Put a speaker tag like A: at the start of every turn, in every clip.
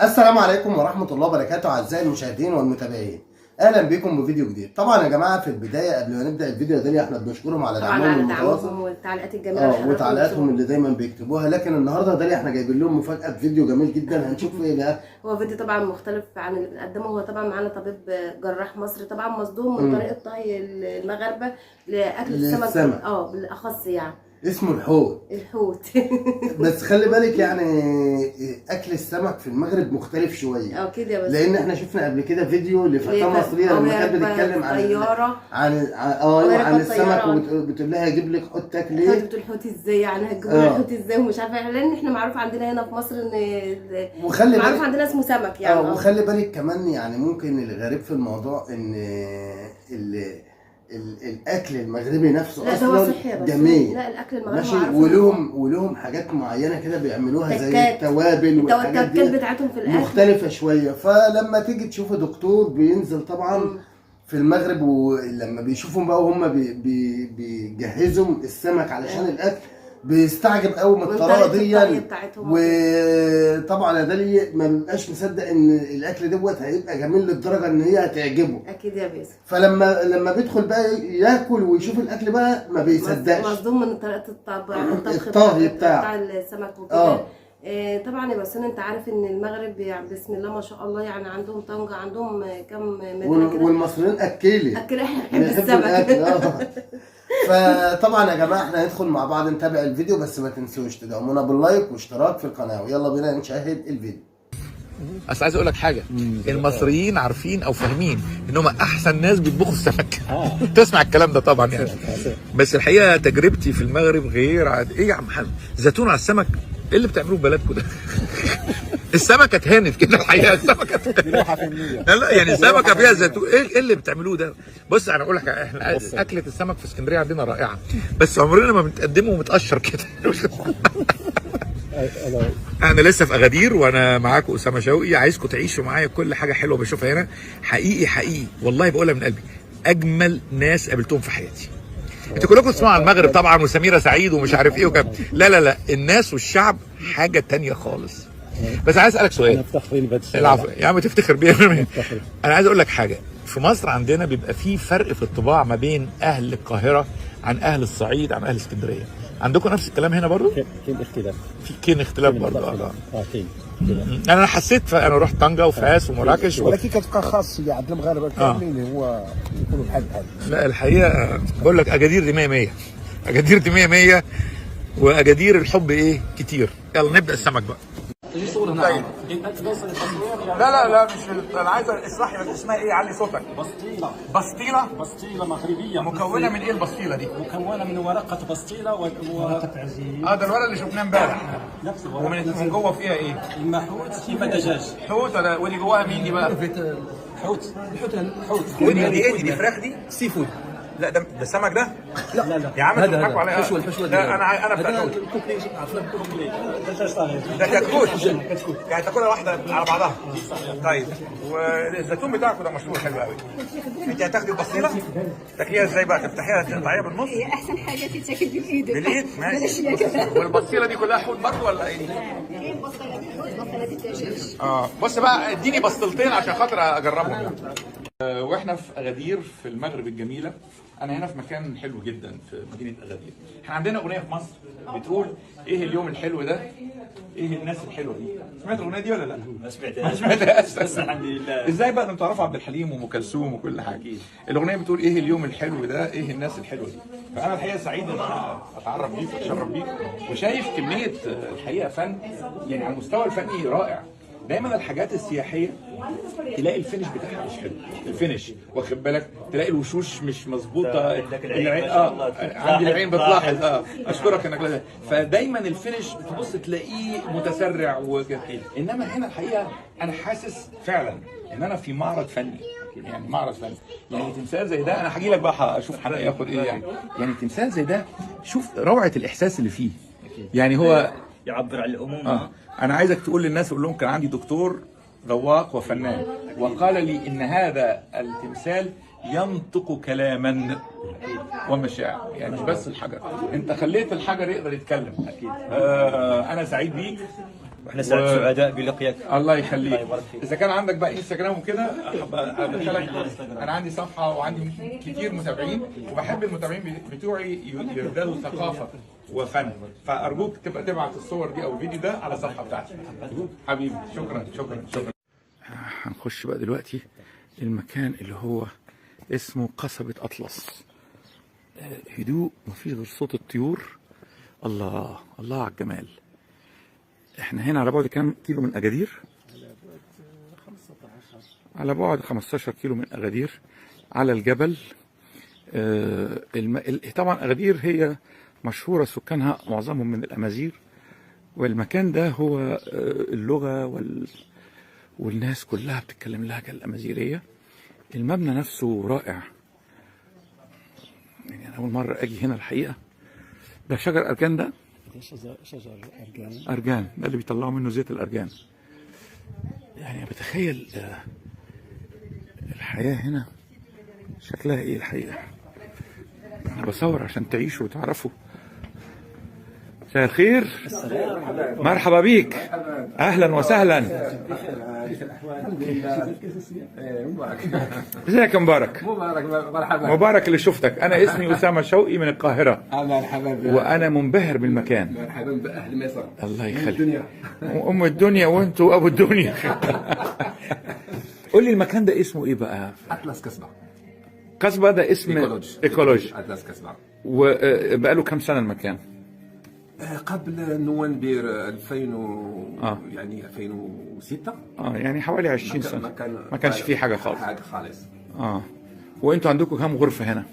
A: السلام عليكم ورحمة الله وبركاته أعزائي المشاهدين والمتابعين. أهلا بكم بفيديو جديد. طبعا يا جماعة في البداية قبل ما نبدأ الفيديو ده احنا بنشكرهم على دعمهم المتواصل
B: والتعليقات الجميلة
A: وتعليقاتهم اللي دايما بيكتبوها. لكن النهارده دالي احنا جايبين لهم مفاجأة بفيديو جميل جدا. هنشوف ايه بقى؟
B: هو فيديو طبعا مختلف عن اللي بنقدمه. هو طبعا معانا طبيب جراح مصري طبعا مصدوم من طريقة طهي المغاربة لأكل السمك بالأخص يعني
A: اسمه الحوت. بس خلي بالك يعني اكل السمك في المغرب مختلف شويه
B: كده، بس
A: لان احنا شفنا قبل كده فيديو لفتاه مصريه لما كانت بتتكلم عن السمك وبتقول لها اجيب لك حوت تاكلي.
B: بتقول حوت ازاي يعني هتجيب لي حوت ازاي ومش عارفه، لان احنا معروف عندنا هنا في مصر ان معروف عندنا اسمه سمك يعني.
A: وخلي بالك كمان يعني ممكن الغريب في الموضوع ان الاكل المغربي نفسه اصلا جميل.
B: لا الاكل المغربي
A: ماشي، ولهم حاجات معينه كده بيعملوها زي التوابل والحاجات دي
B: بتاعتهم في الاكل
A: مختلفه شويه. فلما تيجي تشوف دكتور بينزل طبعا في المغرب ولما بيشوفهم بقى وهم بيجهزوا السمك علشان الاكل بيستعجب قوي من الطريقه دي وطبعا ده ما بيبقاش مصدق ان الاكل دوت هيبقى جميل للدرجه ان هي هتعجبه.
B: اكيد يا باسم.
A: فلما بيدخل بقى ياكل ويشوف الاكل بقى ما بيصدقش.
B: مصدوم من طريقه
A: الطهي بتاع
B: السمك وكده. طبعا يا باسم انت عارف ان المغرب يعني بسم الله ما شاء الله يعني عندهم طنجه، عندهم كم مدينه كده.
A: والمصريين اكيلي
B: بيحبوا السمك.
A: فطبعا يا جماعه احنا هندخل مع بعض نتابع الفيديو، بس ما تنسوش تدعمونا باللايك واشتراك في القناه، ويلا بينا نشاهد الفيديو.
C: بس عايز اقول لك حاجه، المصريين عارفين او فاهمين ان هم احسن ناس بيطبخوا السمك. تسمع الكلام ده طبعا يعني. بس الحقيقه تجربتي في المغرب غير عاد. ايه يا عم محمد، زيتون على السمك؟ ايه اللي بتعملوه في بلدكم ده؟ السمكه اتهانت كده الحقيقه. السمكه لا يعني السمكه فيها زيتون. ايه اللي بتعملوه ده؟ بص انا اقول لك، احنا اكله السمك في اسكندريه عندنا رائعه، بس عمرنا ما بنتقدمه متقشر كده. انا لسه في اغادير وانا معاكم اسامه شوقي. عايزكم تعيشوا معايا كل حاجه حلوه بشوفها هنا. حقيقي والله بقولها من قلبي، اجمل ناس قابلتهم في حياتي. انتوا كلكم تسمعوا عن المغرب طبعا وسميره سعيد ومش عارف ايه وكده. لا الناس والشعب حاجه تانية خالص. بس عايز اسالك سؤال. العفو يا عم، تفتخر بيا. انا عايز اقول لك حاجه. في مصر عندنا بيبقى في فرق في الطباع ما بين اهل القاهره عن اهل الصعيد عن اهل اسكندريه. عندكم نفس الكلام هنا برضو؟
D: كاين اختلاف.
C: كاين اختلاف برضو. انا حسيت، انا رحت طنجه وفاس ومراكش
D: ولكن كتبقى خاص اللي عند المغاربه كاملين هو يكونوا بحال.
C: لا الحقيقه بقول لك اجادير دي 100 اجادير دي 100 واجادير الحب ايه كتير. يلا نبدا السمك بقى. طيب. لا مش انا عايز اشرحي بس اسمها ايه؟ علي صوتك. بسطيله مغربيه. مكونه من ايه البسطيله دي؟
D: مكونه من ورقه بسطيله ورقه عزيز.
C: ده الورق اللي شفناه امبارح.
D: نفس الورق.
C: ومن جوه فيها ايه؟
D: اما حوت اما دجاج.
C: حوت ولا ودي جواها مين دي بقى؟
D: حوت.
C: دي فراخ دي؟
D: سي فود.
C: لا ده السمك ده؟
D: لا
C: يا عم
D: هذا
C: بتضحكوا عليا.
D: الحشوه
C: لا انا بتاع حوت.
D: دجاج صغير.
C: ده كتكوت. يعني تاكلها واحده على بعضها. طيب والزيتون بتاعكم ده مشهور حلو قوي. انت هتاخدي البصيله تاكليها ازاي بقى؟ تفتحيها تقطعيها بالنص؟
E: هي احسن حاجه تتاكل
C: بالايد ماشي. والبصيله دي كلها حوت برضه ولا ايه؟
E: ايه البصله دي؟ بصله الدجاج.
C: بص بقى اديني بسطلتين عشان خاطر اجربهم. واحنا في اغادير في المغرب الجميله. انا هنا في مكان حلو جدا في مدينه اغادير. احنا عندنا اغنيه في مصر بتقول ايه اليوم الحلو ده؟ ايه الناس الحلوه دي؟ سمعت الاغنيه دي ولا لا؟
D: ما سمعتهاش.
C: بس الحمد لله. ازاي بقى انتوا تعرفوا عبد الحليم وام كلثوم وكل حاجه؟ الاغنيه بتقول ايه اليوم الحلو ده؟ ايه الناس الحلوه دي؟ فانا الحقيقه سعيد ان انا اتعرف بيك واتشرف بيك وشايف كميه الحقيقه فن يعني على المستوى الفني رائع. دايما الحاجات السياحيه تلاقي الفينش بتاعها مش حلو. الفينش واخد بالك، تلاقي الوشوش مش مظبوطه. العين عندي العين بتلاحظ. اشكرك انك لازم. فدايما الفينش تبص تلاقيه متسرع وكده. انما هنا الحقيقه انا حاسس فعلا ان انا في معرض فني. يعني معرض فني. يعني تمثال زي ده انا هاجي لك بقى اشوف حلقه ياخد ايه يعني تمثال زي ده شوف روعه الاحساس اللي فيه. يعني هو
D: يعبر عن الامومه.
C: انا عايزك تقول للناس، اقول لهم كان عندي دكتور ذواق وفنان وقال لي ان هذا التمثال ينطق كلاما ومشاعر. يعني مش بس الحجر، انت خليت الحجر يقدر يتكلم. اكيد. انا سعيد بيك
F: واحنا سعداء بلقياك.
C: الله يخليك.
F: الله يبارك فيك.
C: اذا كان عندك بقى انستجرام وكده ادخلك. انا عندي صفحه وعندي كتير متابعين، وبحب المتابعين بتوعي يبداوا ثقافه وفن، فارجوك تبقى تبعت الصور دي او الفيديو ده على الصفحه بتاعتي. حبيبي شكرا شكرا شكرا. هنخش بقى دلوقتي المكان اللي هو اسمه قصبة أطلس. هدوء، مفيش غير صوت الطيور. الله الله على الجمال. احنا هنا على بعد كام كيلو من أجادير؟ على بعد 15 كيلو من أجادير على الجبل. طبعا أجادير هي مشهورة سكانها معظمهم من الأمازيغ، والمكان ده هو اللغة والناس كلها بتتكلم اللهجة الأمازيغية. المبنى نفسه رائع، يعني أنا أول مرة أجي هنا الحقيقة. ده شجر أرجان، ده
D: شجر أرجان.
C: أرجان ده اللي بيطلعوا منه زيت الأرجان. يعني بتخيل الحياة هنا شكلها إيه الحقيقة. أنا بصور عشان تعيشوا وتعرفوا. مساء الخير، مرحبا بيك، اهلا وسهلا. ازيك يا مبارك؟
D: مرحبا.
C: مبارك اللي شفتك. انا اسمي اسامه شوقي من القاهره،
D: مرحبا.
C: وانا منبهر بالمكان.
D: مرحبا باهل مصر.
C: الله يخليك. ام الدنيا وانتوا ابو الدنيا. قول لي المكان ده اسمه ايه بقى؟
D: أطلس كسبة.
C: قصبة ده اسم ايكولوجي.
D: أطلس كسبة.
C: وبقاله كم سنه المكان؟
D: قبل نوفمبر 2000 يعني 2006.
C: يعني حوالي 20 سنه. ما كانش فيه حاجه خالص.
D: حاجه خالص.
C: وانتوا عندكم كم غرفه هنا؟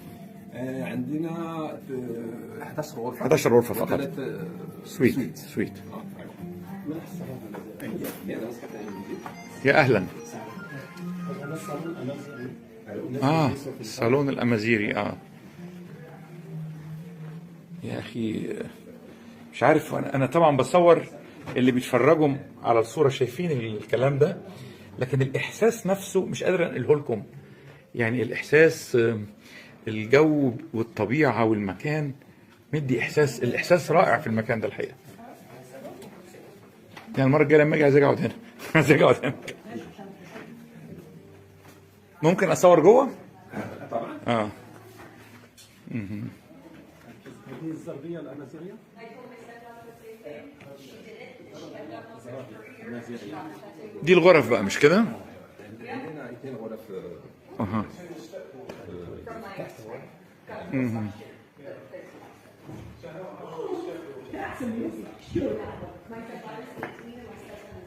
D: عندنا 11 غرفه.
C: 11 غرفه فقط. سويت. يا اهلا. الصالون الامازيغي. يا اخي مش عارف، انا طبعا بصور، اللي بيتفرجوا على الصوره شايفين الكلام ده، لكن الاحساس نفسه مش قادر انقله لكم. يعني الاحساس، الجو والطبيعه والمكان مدي الاحساس رائع في المكان ده الحقيقه. يعني المره الجايه لما اجي عايز اقعد هنا. عايز اقعد هنا. ممكن اصور جوه؟ طبعا.
D: هذه الزربيه الامازيغيه.
C: دي الغرف بقى مش كده؟
D: عندنا 2 غرف.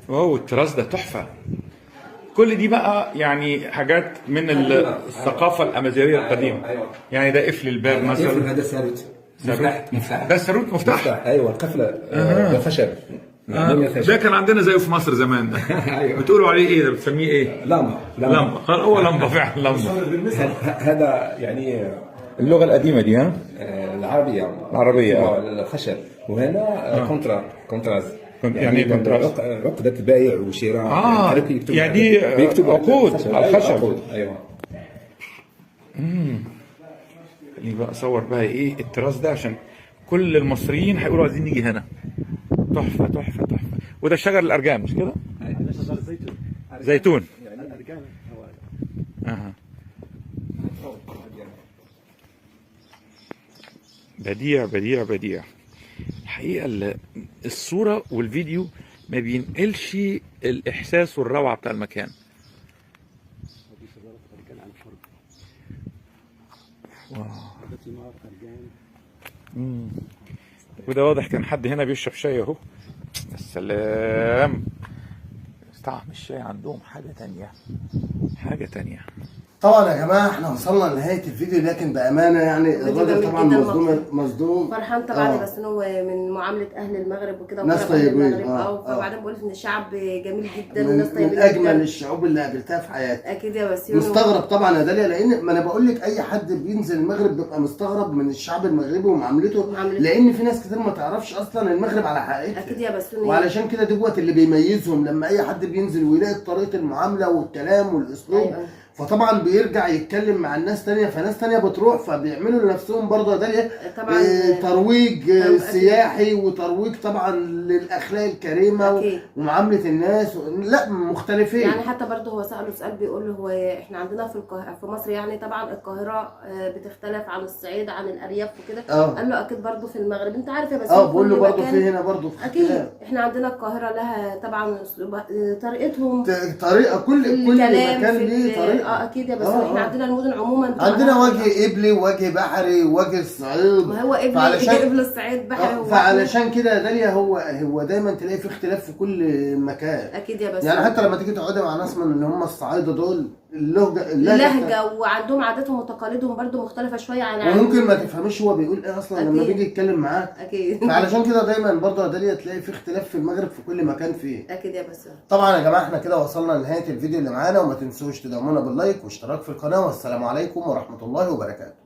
C: واو، التراث ده تحفه. كل دي بقى يعني حاجات من الثقافه الامازيغيه القديمه. يعني ده قفل الباب مثلا.
D: هذا ساروت. مفتاح.
C: ده الساروت مفتاح.
D: ايوه القفله. ده خشب.
C: ده كان عندنا زيه في مصر زمان ده.
D: ايوه.
C: بتقولوا عليه ايه ده؟ بتسميه ايه؟
D: لمبه.
C: هو لمبه فعلا، لمبه.
D: هذا يعني
C: اللغه القديمه دي.
D: العربيه. الخشب. وهنا كونتراز.
C: يعني كونتراز.
D: عقدة بيع وشراء.
C: يعني دي عقود على الخشب.
D: ايوه.
C: اللي بقى اصور بقى ايه التراث ده، عشان كل المصريين هيقولوا عايزين نيجي هنا. تحفه تحفه تحفه. وده شجر الارجان مش كده؟
D: ده شجر
C: زيتون.
D: يعني الارجان هو
C: بديع بديع بديع. الحقيقه الصوره والفيديو ما بينقلش الاحساس والروعه بتاع المكان. وده واضح كان حد هنا بيشرب شاي اهو. السلام. طعم الشاي عندهم حاجه تانية.
A: طبعا يا جماعه احنا وصلنا لنهايه الفيديو، لكن بامانه يعني الراجل طبعا مصدوم
B: فرحان طبعا. بس هو من معامله اهل المغرب وكده،
A: ناس طيبين.
B: فبعدين بقول ان الشعب جميل جدا
A: وناس طيبين، من اجمل الشعوب اللي قابلتها في حياتي.
B: اكيد يا بسيوني.
A: مستغرب طبعا يا داليا، لان ما انا بقول لك اي حد بينزل المغرب بيبقى مستغرب من الشعب المغربي ومعاملته، لان في ناس كتير ما تعرفش اصلا المغرب على حقيقتها.
B: اكيد يا بسيوني.
A: وعلشان كده دوت اللي بيميزهم، لما اي حد بينزل ويلاقي طريقه المعامله والكلام والاسلوب. فطبعا بيرجع يتكلم مع الناس تانية، فناس تانية بتروح فبيعملوا لنفسهم برضه يا داليا
B: طبعا
A: ترويج
B: أكيد.
A: سياحي وترويج طبعا للاخلاق الكريمه
B: أكيد.
A: ومعامله الناس لا مختلفين.
B: يعني حتى برضه هو سأله سؤال بيقول له هو احنا عندنا في القاهرة في مصر يعني طبعا القاهرة بتختلف عن الصعيد عن الأرياف وكده. قال له أكيد برضه في المغرب أنت عارف يا بس
A: بقول له برضه في هنا برضه
B: أكيد احنا عندنا القاهرة لها طبعا طريقتهم
A: طريقه كل مكان ليه طريقه.
B: أكيد يا بس احنا عندنا المدن عموما
A: عندنا وجه قبلي ووجه بحري ووجه الصعيد.
B: ما هو قبل الصعيد بحري
A: فعلشان كده يا داليا هو دايما تلاقي في اختلاف في كل مكان.
B: أكيد يا بس
A: يعني حتى لما تيجي تقعدي مع ناس من اللي هم الصعايده دول
B: اللهجه وعندهم عاداتهم وتقاليدهم برضو مختلفه شويه عن
A: وممكن ما تفهميش هو بيقول ايه اصلا لما بيجي يتكلم معاك.
B: اكيد.
A: فعلشان كده دايما برضه يا داليا تلاقي في اختلاف في المغرب في كل مكان فيه.
B: اكيد يا بس.
A: طبعا يا جماعه احنا كده وصلنا لنهايه الفيديو اللي معانا، وما تنسوش تدعمونا باللايك واشتراك في القناه، والسلام عليكم ورحمه الله وبركاته.